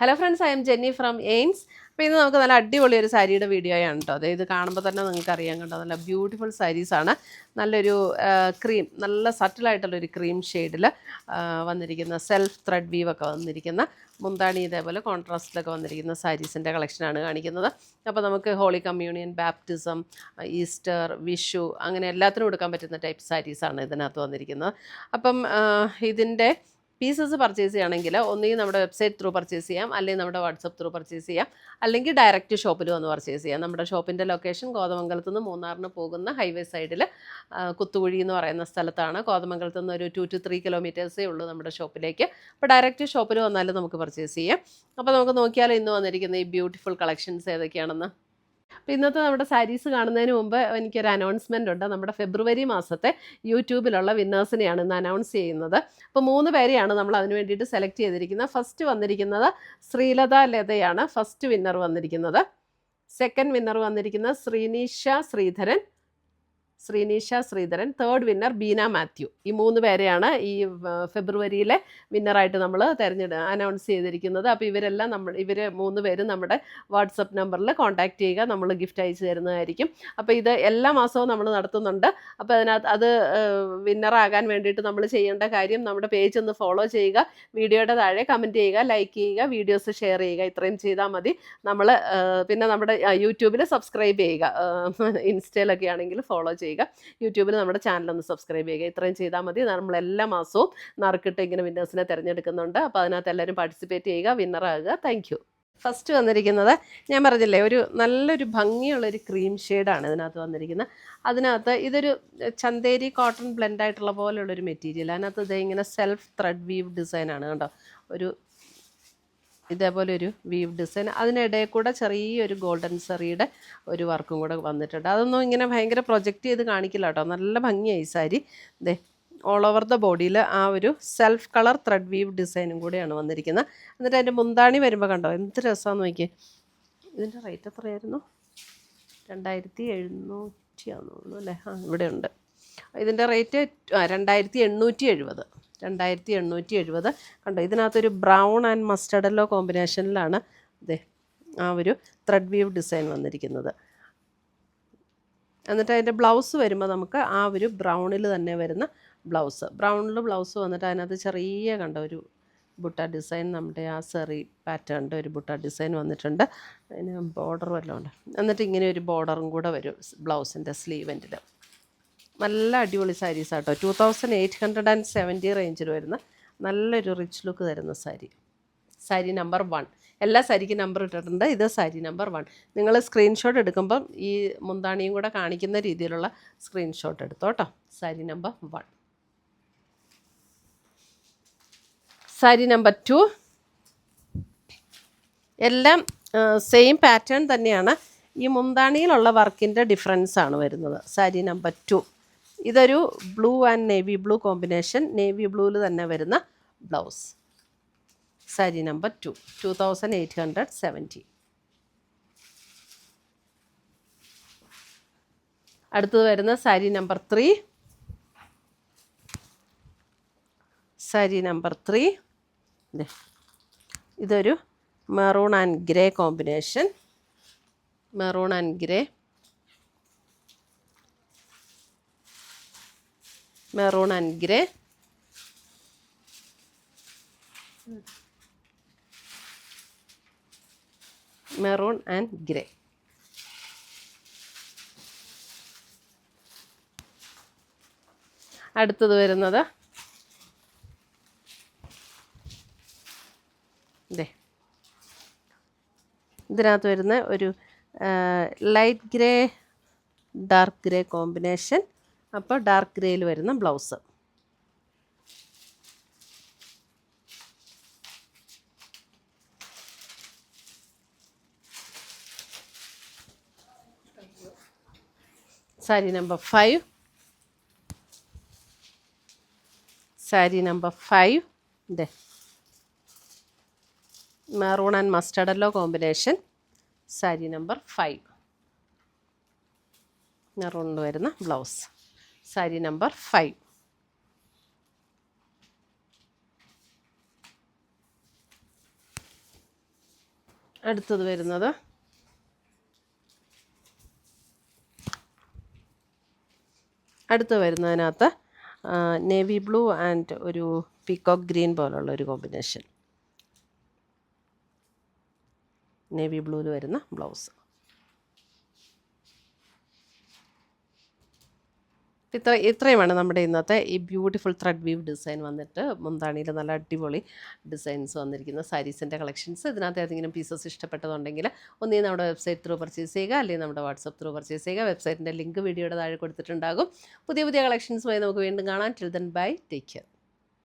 Hello friends, I am Jenny from Aims. അപ്പോൾ ഇന്ന് നമുക്ക് നല്ല അടിപൊളി ഒരു സാരിയുടെ വീഡിയോയാണ് കേട്ടോ. അതായത് ഇത് കാണുമ്പോൾ തന്നെ നിങ്ങൾക്ക് അറിയാൻ കേട്ടോ, നല്ല ബ്യൂട്ടിഫുൾ സാരീസാണ്. നല്ലൊരു ക്രീം, നല്ല സട്ടിലായിട്ടുള്ളൊരു ക്രീം ഷെയ്ഡിൽ വന്നിരിക്കുന്ന സെൽഫ് ത്രെഡ് വീവൊക്കെ വന്നിരിക്കുന്ന മുന്താണി ഇതേപോലെ കോൺട്രാസ്റ്റിലൊക്കെ വന്നിരിക്കുന്ന സാരീസിൻ്റെ കളക്ഷനാണ് കാണിക്കുന്നത്. അപ്പോൾ നമുക്ക് holy communion, baptism, Easter, Vishu അങ്ങനെ എല്ലാത്തിനും എടുക്കാൻ പറ്റുന്ന ടൈപ്പ് സാരീസാണ് ഇതിനകത്ത് വന്നിരിക്കുന്നത്. അപ്പം ഇതിൻ്റെ പീസസ് പർച്ചേസ് ചെയ്യുകയാണെങ്കിൽ ഒന്നുകിൽ നമ്മുടെ വെബ്സൈറ്റ് ത്രൂ പർച്ചേസ് ചെയ്യാം, അല്ലെങ്കിൽ നമ്മുടെ വാട്സപ്പ് ത്രൂ പർച്ചേസ് ചെയ്യാം, അല്ലെങ്കിൽ ഡയറക്റ്റ് ഷോപ്പിൽ വന്ന് പർച്ചേസ് ചെയ്യാം. നമ്മുടെ ഷോപ്പിൻ്റെ ലൊക്കേഷൻ കോതമംഗലത്ത് നിന്ന് മൂന്നാറിന് പോകുന്ന ഹൈവേ സൈഡിൽ കുത്തുകുഴി എന്ന് പറയുന്ന സ്ഥലത്താണ്. കോതമംഗലത്ത് നിന്ന് ഒരു 2 to 3 കിലോമീറ്റേഴ്സേ ഉള്ളൂ നമ്മുടെ ഷോപ്പിലേക്ക്. അപ്പോൾ ഡയറക്റ്റ് ഷോപ്പിൽ വന്നാലും നമുക്ക് പർച്ചേസ് ചെയ്യാം. അപ്പോൾ നമുക്ക് നോക്കിയാലോ ഇന്ന് വന്നിരിക്കുന്ന ഈ ബ്യൂട്ടിഫുൾ കളക്ഷൻസ് ഏതൊക്കെയാണെന്ന്. അപ്പോൾ ഇന്നത്തെ നമ്മുടെ സാരീസ് കാണുന്നതിന് മുമ്പ് എനിക്കൊരു അനൗൺസ്മെൻ്റ് ഉണ്ട്. നമ്മുടെ ഫെബ്രുവരി മാസത്തെ യൂട്യൂബിലുള്ള വിന്നേഴ്സിനെയാണ് ഇന്ന് അനൗൺസ് ചെയ്യുന്നത്. അപ്പോൾ 3 പേരെയാണ് നമ്മൾ അതിന് വേണ്ടിയിട്ട് സെലക്ട് ചെയ്തിരിക്കുന്നത്. ഫസ്റ്റ് വന്നിരിക്കുന്നത് ശ്രീലത ലതയാണ് ഫസ്റ്റ് വിന്നർ വന്നിരിക്കുന്നത്. സെക്കൻഡ് വിന്നർ വന്നിരിക്കുന്നത് ശ്രീനീഷ ശ്രീധരൻ. Third winner Beena Mathew. ഈ 3 പേരെയാണ് ഈ ഫെബ്രുവരിയിലെ വിന്നറായിട്ട് നമ്മൾ അനൗൺസ് ചെയ്തിരിക്കുന്നത്. അപ്പോൾ ഇവർ 3 പേരും നമ്മുടെ വാട്സപ്പ് നമ്പറിൽ കോൺടാക്റ്റ് ചെയ്യുക, നമ്മൾ ഗിഫ്റ്റ് അയച്ചു തരുന്നതായിരിക്കും. അപ്പോൾ ഇത് എല്ലാ മാസവും നമ്മൾ നടത്തുന്നുണ്ട്. അപ്പോൾ അതിനകത്ത് അത് വിന്നറാകാൻ വേണ്ടിയിട്ട് നമ്മൾ ചെയ്യേണ്ട കാര്യം, നമ്മുടെ പേജ് ഒന്ന് ഫോളോ ചെയ്യുക, വീഡിയോയുടെ താഴെ കമൻറ്റ് ചെയ്യുക, ലൈക്ക് ചെയ്യുക, വീഡിയോസ് ഷെയർ ചെയ്യുക. ഇത്രയും ചെയ്താൽ മതി. നമ്മൾ പിന്നെ നമ്മുടെ യൂട്യൂബിൽ സബ്സ്ക്രൈബ് ചെയ്യുക, ഇൻസ്റ്റയിലൊക്കെ ആണെങ്കിൽ ഫോളോ ചെയ്യുക, യൂട്യൂബിൽ നമ്മുടെ ചാനലൊന്ന് സബ്സ്ക്രൈബ് ചെയ്യുക. ഇത്രയും ചെയ്താൽ മതി. നമ്മൾ എല്ലാ മാസവും നറുക്കിട്ട് ഇങ്ങനെ വിന്നേഴ്സിനെ തിരഞ്ഞെടുക്കുന്നുണ്ട്. അപ്പോൾ അതിനകത്ത് എല്ലാവരും പാർട്ടിസിപ്പേറ്റ് ചെയ്യുക, വിന്നറാകുക. Thank you. ഫസ്റ്റ് വന്നിരിക്കുന്നത് ഞാൻ പറഞ്ഞില്ലേ, ഒരു നല്ലൊരു ഭംഗിയുള്ളൊരു ക്രീം ഷെയ്ഡാണ് ഇതിനകത്ത് വന്നിരിക്കുന്നത്. അതിനകത്ത് ഇതൊരു ചന്തേരി കോട്ടൺ ബ്ലെൻഡായിട്ടുള്ള പോലെയുള്ളൊരു മെറ്റീരിയൽ. അതിനകത്ത് ഇത് ഇങ്ങനെ സെൽഫ് ത്രെഡ് വീവ് ഡിസൈനാണ് കേട്ടോ. ഇതേപോലെ ഒരു വീവ് ഡിസൈൻ, അതിനിടയിൽ കൂടെ ചെറിയൊരു ഗോൾഡൻ സറിയുടെ ഒരു വർക്കും കൂടെ വന്നിട്ടുണ്ട്. അതൊന്നും ഇങ്ങനെ ഭയങ്കര പ്രൊജക്റ്റ് ചെയ്ത് കാണിക്കില്ല കേട്ടോ. നല്ല ഭംഗിയായി sari. They all over the ബോഡിയിൽ ആ ഒരു സെൽഫ് കളർ ത്രെഡ് വീവ് ഡിസൈനും കൂടെയാണ് വന്നിരിക്കുന്നത്. എന്നിട്ട് അതിൻ്റെ മുന്താണി വരുമ്പോൾ കണ്ടോ എന്ത് രസമാണെന്ന് നോക്കിയേ. ഇതിൻ്റെ റേറ്റ് എത്രയായിരുന്നു? 2700 ആണെന്ന് അല്ലേ? ഇവിടെ ഉണ്ട്. ഇതിൻ്റെ റേറ്റ് 2870. 2870 കണ്ടോ. ഇതിനകത്തൊരു ബ്രൗൺ ആൻഡ് മസ്റ്റർഡ് യെല്ലോ കോമ്പിനേഷനിലാണ് ഇതേ ആ ഒരു ത്രെഡ് വീവ് ഡിസൈൻ വന്നിരിക്കുന്നത്. എന്നിട്ട് അതിൻ്റെ ബ്ലൗസ് വരുമ്പോൾ നമുക്ക് ആ ഒരു ബ്രൗണിൽ തന്നെ വരുന്ന ബ്രൗണിൽ ബ്ലൗസ് വന്നിട്ട് അതിനകത്ത് ചെറിയ കണ്ടോ ഒരു ബുട്ട ഡിസൈൻ, നമ്മുടെ ആ സെറി പാറ്റേണിൻ്റെ ഒരു ബുട്ട ഡിസൈൻ വന്നിട്ടുണ്ട്. അതിന് ബോർഡർ വല്ലതും ഉണ്ട്. എന്നിട്ട് ഇങ്ങനെ ഒരു ബോർഡറും കൂടെ വരും ബ്ലൗസിൻ്റെ സ്ലീവെൻറ്റിൽ. നല്ല അടിപൊളി സാരീസ് ആട്ടോ. 2870 റേഞ്ചിൽ വരുന്ന നല്ലൊരു റിച്ച് ലുക്ക് തരുന്ന സാരി നമ്പർ 1. എല്ലാ സാരിക്കും നമ്പർ ഇട്ടിട്ടുണ്ട്. ഇത് സാരി നമ്പർ 1. നിങ്ങൾ സ്ക്രീൻഷോട്ട് എടുക്കുമ്പം ഈ മുന്താണിയും കൂടെ കാണിക്കുന്ന രീതിയിലുള്ള സ്ക്രീൻഷോട്ട് എടുത്തോ കേട്ടോ. സാരി നമ്പർ 1. സാരി നമ്പർ 2 എല്ലാം സെയിം പാറ്റേൺ തന്നെയാണ്. ഈ മുന്താണിയിലുള്ള വർക്കിൻ്റെ ഡിഫറൻസ് ആണ് വരുന്നത്. സാരി നമ്പർ 2 ഇതൊരു blue and navy blue combination, navy ബ്ലൂവിൽ തന്നെ വരുന്ന ബ്ലൗസ്. സാരി നമ്പർ 2 2870. അടുത്തത് വരുന്ന സാരി നമ്പർ 3. സാരി നമ്പർ 3 ഇതൊരു maroon and grey combination. Maroon and grey, maroon and grey. Maroon and grey. അടുത്തത് വരുന്നത് ഇതിനകത്ത് വരുന്ന ഒരു light grey dark grey combination. അപ്പോൾ ഡാർക്ക് ഗ്രേയിൽ വരുന്ന blouse. Sari number 5. Sari number 5 maroon and mustard yellow combination. Sari number 5 മെറൂണിൽ വരുന്ന ബ്ലൗസ്. സാരി നമ്പർ 5. അടുത്തത് വരുന്നത് വരുന്നതിനകത്ത് നേവി ബ്ലൂ ആൻഡ് ഒരു പീകോക്ക് ഗ്രീൻ പോലുള്ള ഒരു കോമ്പിനേഷൻ. നേവി ബ്ലൂവിൽ വരുന്ന ബ്ലൗസ്. ഇത്രയുമാണ് നമ്മുടെ ഇന്നത്തെ ഈ ബ്യൂട്ടിഫുൾ ത്രെഡ് വീവ് ഡിസൈൻ വന്നിട്ട്. മുന്താണിയിൽ നല്ല അടിപൊളി ഡിസൈൻസ് വന്നിരിക്കുന്ന സാരീസിൻ്റെ കളക്ഷൻസ്. ഇതിനകത്ത് ഏതെങ്കിലും പീസസ് ഇഷ്ടപ്പെട്ടതുണ്ടെങ്കിൽ ഒന്നീ നമ്മുടെ വെബ്സൈറ്റ് ത്രൂ പർച്ചേസ് ചെയ്യുക, അല്ലെങ്കിൽ നമ്മുടെ വാട്സപ്പ് ത്രൂ പർച്ചേസ് ചെയ്യുക. വെബ്സൈറ്റിൻ്റെ ലിങ്ക് വീഡിയോയുടെ താഴെ കൊടുത്തിട്ടുണ്ടാകും. പുതിയ കളക്ഷൻസുമായി നമുക്ക് വീണ്ടും കാണാം. Till then bye, take care.